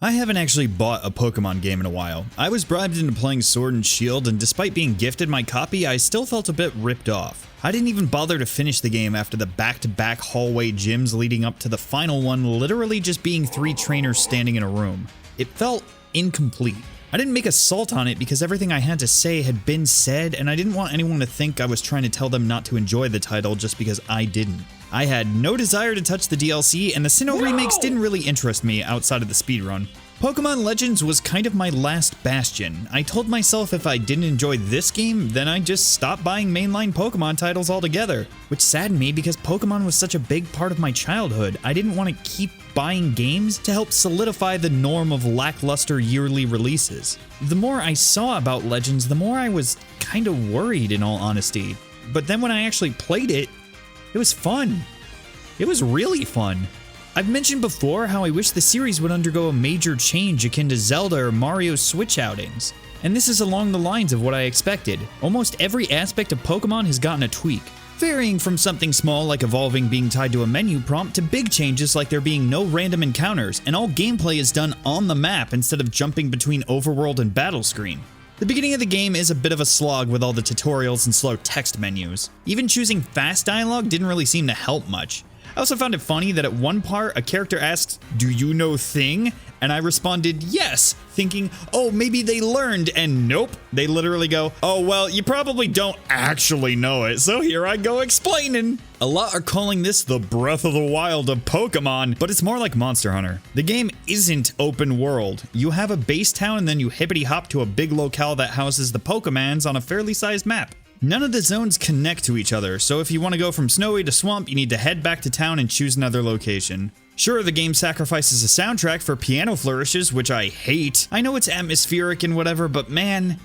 I haven't actually bought a Pokemon game in a while. I was bribed into playing Sword and Shield, and despite being gifted my copy, I still felt a bit ripped off. I didn't even bother to finish the game after the back-to-back hallway gyms leading up to the final one literally just being 3 trainers standing in a room. It felt incomplete. I didn't make assault on it because everything I had to say had been said, and I didn't want anyone to think I was trying to tell them not to enjoy the title just because I didn't. I had no desire to touch the DLC, and the Sinnoh remakes didn't really interest me outside of the speedrun. Pokemon Legends was kind of my last bastion. I told myself if I didn't enjoy this game, then I'd just stop buying mainline Pokemon titles altogether, which saddened me because Pokemon was such a big part of my childhood. I didn't want to keep buying games to help solidify the norm of lackluster yearly releases. The more I saw about Legends, the more I was kind of worried, in all honesty. But then when I actually played it, it was fun. It was really fun. I've mentioned before how I wish the series would undergo a major change akin to Zelda or Mario's Switch outings. And this is along the lines of what I expected. Almost every aspect of Pokemon has gotten a tweak, varying from something small like evolving being tied to a menu prompt to big changes like there being no random encounters, and all gameplay is done on the map instead of jumping between overworld and battle screen. The beginning of the game is a bit of a slog with all the tutorials and slow text menus. Even choosing fast dialogue didn't really seem to help much. I also found it funny that at one part, a character asks, "Do you know Thing?" And I responded, "Yes," thinking, oh, maybe they learned, and nope. They literally go, "Oh, well, you probably don't actually know it, so here I go explaining." A lot are calling this the Breath of the Wild of Pokemon, but it's more like Monster Hunter. The game isn't open world. You have a base town and then you hippity hop to a big locale that houses the Pokemans on a fairly sized map. None of the zones connect to each other, so if you want to go from snowy to swamp, you need to head back to town and choose another location. Sure, the game sacrifices a soundtrack for piano flourishes, which I hate. I know it's atmospheric and whatever, but man,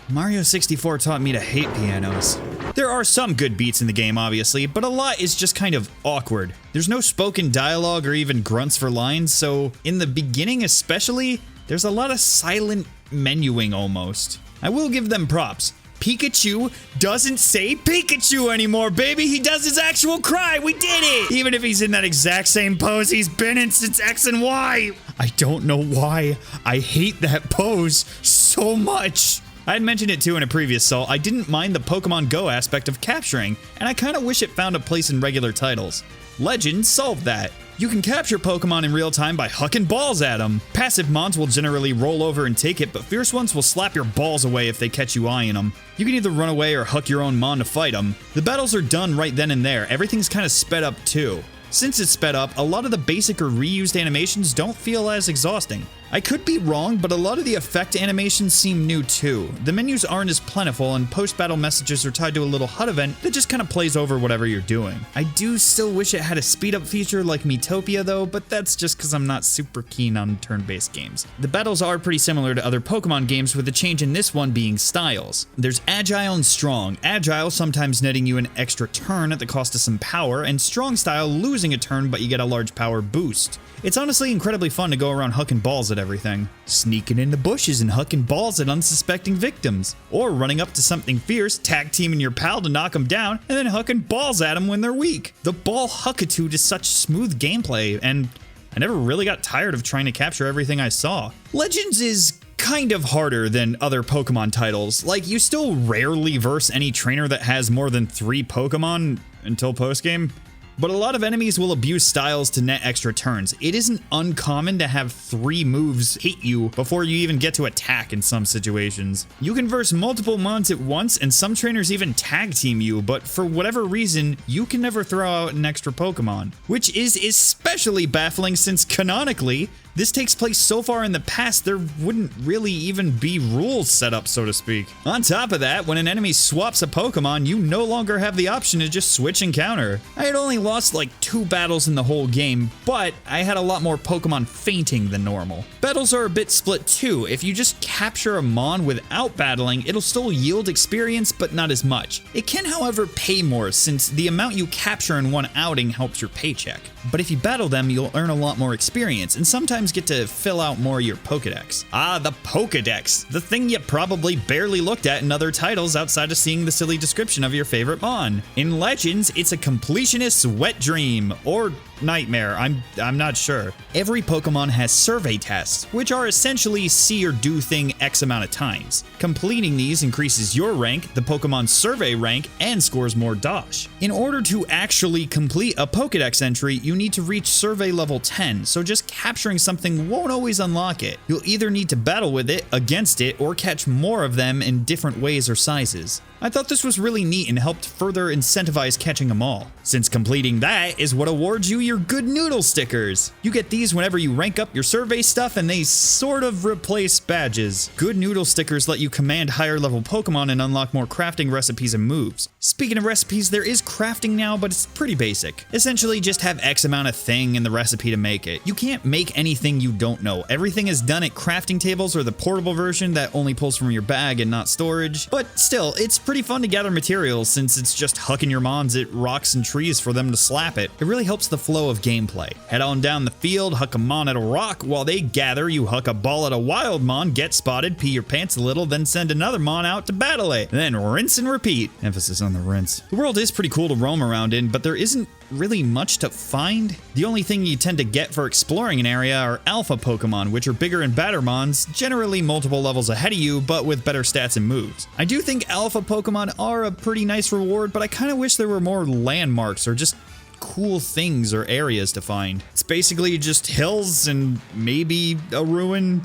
Mario 64 taught me to hate pianos. There are some good beats in the game, obviously, but a lot is just kind of awkward. There's no spoken dialogue or even grunts for lines, so in the beginning especially, there's a lot of silent menuing almost. I will give them props. Pikachu doesn't say Pikachu anymore, baby. He does his actual cry. We did it. Even if he's in that exact same pose he's been in since X and Y. I don't know why. I hate that pose so much. I had mentioned it too in a previous Salt. I didn't mind the Pokemon Go aspect of capturing, and I kind of wish it found a place in regular titles. Legends solved that. You can capture Pokemon in real time by hucking balls at them. Passive mons will generally roll over and take it, but fierce ones will slap your balls away if they catch you eyeing them. You can either run away or huck your own mon to fight them. The battles are done right then and there. Everything's kind of sped up too. Since it's sped up, a lot of the basic or reused animations don't feel as exhausting. I could be wrong, but a lot of the effect animations seem new too. The menus aren't as plentiful, and post-battle messages are tied to a little HUD event that just kind of plays over whatever you're doing. I do still wish it had a speed-up feature like Miitopia though, but that's just because I'm not super keen on turn-based games. The battles are pretty similar to other Pokemon games, with the change in this one being styles. There's Agile and Strong. Agile sometimes netting you an extra turn at the cost of some power, and Strong style losing a turn but you get a large power boost. It's honestly incredibly fun to go around hucking balls at everything. Sneaking in the bushes and hucking balls at unsuspecting victims. Or running up to something fierce, tag teaming your pal to knock them down, and then hucking balls at them when they're weak. The ball huckitude is such smooth gameplay, and I never really got tired of trying to capture everything I saw. Legends is kind of harder than other Pokemon titles. Like, you still rarely verse any trainer that has more than 3 Pokemon until postgame. But a lot of enemies will abuse styles to net extra turns. It isn't uncommon to have 3 moves hit you before you even get to attack in some situations. You can verse multiple mons at once, and some trainers even tag team you, but for whatever reason, you can never throw out an extra Pokemon. Which is especially baffling since canonically, this takes place so far in the past, there wouldn't really even be rules set up, so to speak. On top of that, when an enemy swaps a Pokemon, you no longer have the option to just switch and counter. I had only lost like 2 battles in the whole game, but I had a lot more Pokemon fainting than normal. Battles are a bit split too. If you just capture a Mon without battling, it'll still yield experience, but not as much. It can, however, pay more, since the amount you capture in one outing helps your paycheck. But if you battle them, you'll earn a lot more experience, and sometimes sometimes get to fill out more of your Pokedex. Ah, the Pokedex, the thing you probably barely looked at in other titles outside of seeing the silly description of your favorite Mon. In Legends, it's a completionist's wet dream, or nightmare, I'm not sure. Every Pokemon has survey tests, which are essentially see or do thing X amount of times. Completing these increases your rank, the Pokemon's survey rank, and scores more Dosh. In order to actually complete a Pokedex entry, you need to reach survey level 10, so just capturing something won't always unlock it. You'll either need to battle with it, against it, or catch more of them in different ways or sizes. I thought this was really neat and helped further incentivize catching them all, since completing that is what awards you your good noodle stickers. You get these whenever you rank up your survey stuff, and they sort of replace badges. Good noodle stickers let you command higher level Pokemon and unlock more crafting recipes and moves. Speaking of recipes, there is crafting now, but it's pretty basic. Essentially just have X amount of thing in the recipe to make it. You can't make anything you don't know. Everything is done at crafting tables or the portable version that only pulls from your bag and not storage, but still, it's pretty fun to gather materials since it's just hucking your mons at rocks and trees for them to slap it. It really helps the flow of gameplay. Head on down the field, huck a mon at a rock. While they gather, you huck a ball at a wild mon, get spotted, pee your pants a little, then send another mon out to battle it. Then rinse and repeat. Emphasis on the rinse. The world is pretty cool to roam around in, but there isn't really much to find. The only thing you tend to get for exploring an area are alpha Pokemon, which are bigger and badder mons, generally multiple levels ahead of you, but with better stats and moves. I do think alpha Pokemon are a pretty nice reward, but I kind of wish there were more landmarks or just cool things or areas to find. It's basically just hills and maybe a ruin.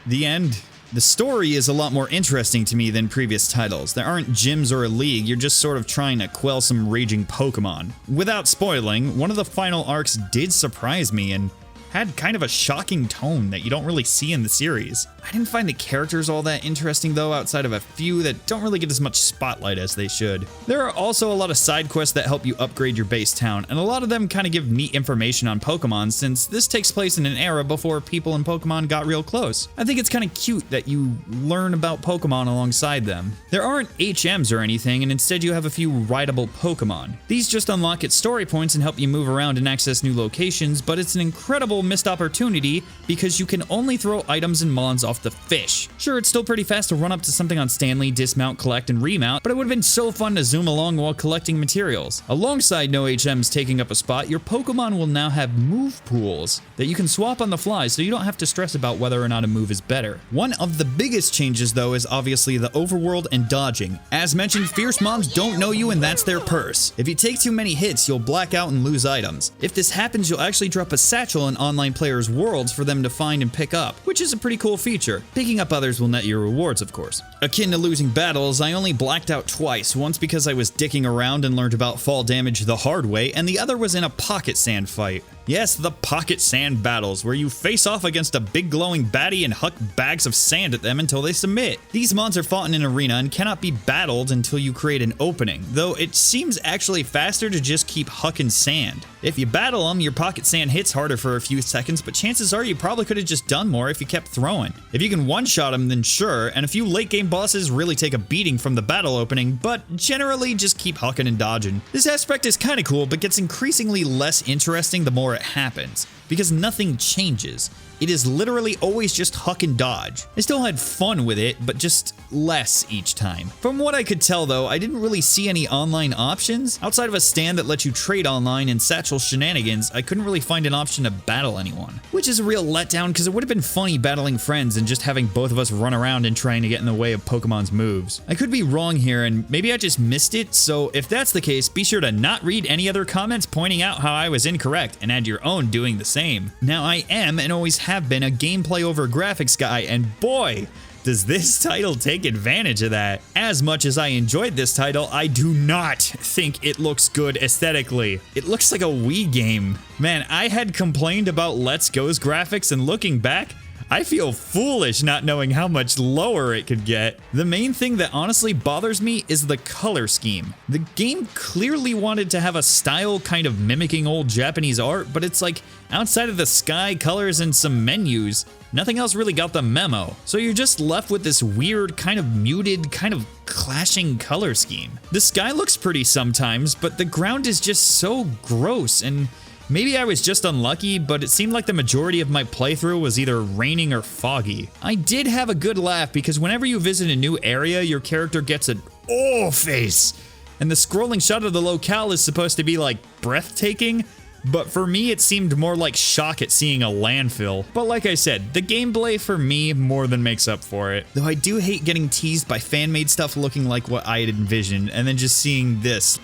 The end. The story is a lot more interesting to me than previous titles. There aren't gyms or a league, you're just sort of trying to quell some raging Pokemon. Without spoiling, one of the final arcs did surprise me and had kind of a shocking tone that you don't really see in the series. I didn't find the characters all that interesting though, outside of a few that don't really get as much spotlight as they should. There are also a lot of side quests that help you upgrade your base town, and a lot of them kind of give neat information on Pokemon since this takes place in an era before people and Pokemon got real close. I think it's kind of cute that you learn about Pokemon alongside them. There aren't HMs or anything, and instead you have a few rideable Pokemon. These just unlock at story points and help you move around and access new locations, but it's an incredible missed opportunity because you can only throw items and mons off the fish. Sure, it's still pretty fast to run up to something on Stanley, dismount, collect, and remount, but it would have been so fun to zoom along while collecting materials. Alongside no HMs taking up a spot, your Pokemon will now have move pools that you can swap on the fly, so you don't have to stress about whether or not a move is better. One of the biggest changes though is obviously the overworld and dodging. As mentioned, fierce mons don't know you and that's their purse. If you take too many hits, you'll black out and lose items. If this happens, you'll actually drop a satchel in online players' worlds for them to find and pick up, which is a pretty cool feature. Picking up others will net your rewards, of course. Akin to losing battles, I only blacked out twice, once because I was dicking around and learned about fall damage the hard way, and the other was in a pocket sand fight. Yes, the pocket sand battles, where you face off against a big glowing baddie and huck bags of sand at them until they submit. These mons are fought in an arena and cannot be battled until you create an opening, though it seems actually faster to just keep hucking sand. If you battle them, your pocket sand hits harder for a few seconds, but chances are you probably could have just done more if you kept throwing. If you can one-shot them, then sure, and a few late-game bosses really take a beating from the battle opening, but generally just keep hucking and dodging. This aspect is kinda cool, but gets increasingly less interesting the more it happens, because nothing changes. It is literally always just huck and dodge. I still had fun with it, but just less each time. From what I could tell though, I didn't really see any online options. Outside of a stand that lets you trade online and satchel shenanigans, I couldn't really find an option to battle anyone. Which is a real letdown because it would have been funny battling friends and just having both of us run around and trying to get in the way of Pokemon's moves. I could be wrong here and maybe I just missed it, so if that's the case, be sure to not read any other comments pointing out how I was incorrect and add your own doing the same. Now I am and always have been a gameplay over graphics guy, and boy, does this title take advantage of that. As much as I enjoyed this title, I do not think it looks good aesthetically. It looks like a Wii game. Man, I had complained about Let's Go's graphics, and looking back, I feel foolish not knowing how much lower it could get. The main thing that honestly bothers me is the color scheme. The game clearly wanted to have a style kind of mimicking old Japanese art, but it's like outside of the sky colors and some menus, nothing else really got the memo. So you're just left with this weird kind of muted, kind of clashing color scheme. The sky looks pretty sometimes, but the ground is just so gross and Maybe I was just unlucky, but it seemed like the majority of my playthrough was either raining or foggy. I did have a good laugh because whenever you visit a new area, your character gets an "oh" face. And the scrolling shot of the locale is supposed to be like breathtaking, but for me it seemed more like shock at seeing a landfill. But like I said, the gameplay for me more than makes up for it. Though I do hate getting teased by fan-made stuff looking like what I had envisioned and then just seeing this.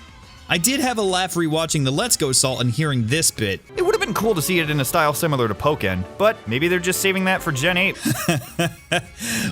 I did have a laugh rewatching the Let's Go Salt and hearing this bit. It would have been cool to see it in a style similar to Pokken, but maybe they're just saving that for Gen 8.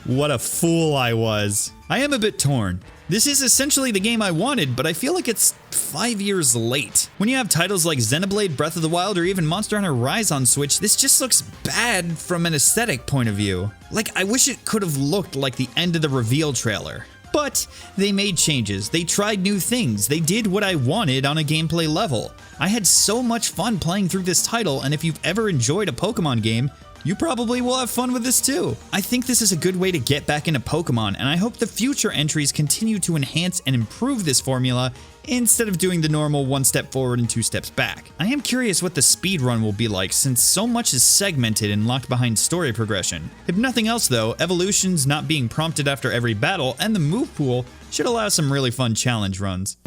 What a fool I was. I am a bit torn. This is essentially the game I wanted, but I feel like it's 5 years late. When you have titles like Xenoblade, Breath of the Wild, or even Monster Hunter Rise on Switch, this just looks bad from an aesthetic point of view. Like, I wish it could have looked like the end of the reveal trailer. But they made changes, they tried new things, they did what I wanted on a gameplay level. I had so much fun playing through this title, and if you've ever enjoyed a Pokemon game, you probably will have fun with this too. I think this is a good way to get back into Pokemon, and I hope the future entries continue to enhance and improve this formula instead of doing the normal 1 step forward and 2 steps back. I am curious what the speedrun will be like since so much is segmented and locked behind story progression. If nothing else though, evolutions not being prompted after every battle and the move pool should allow some really fun challenge runs.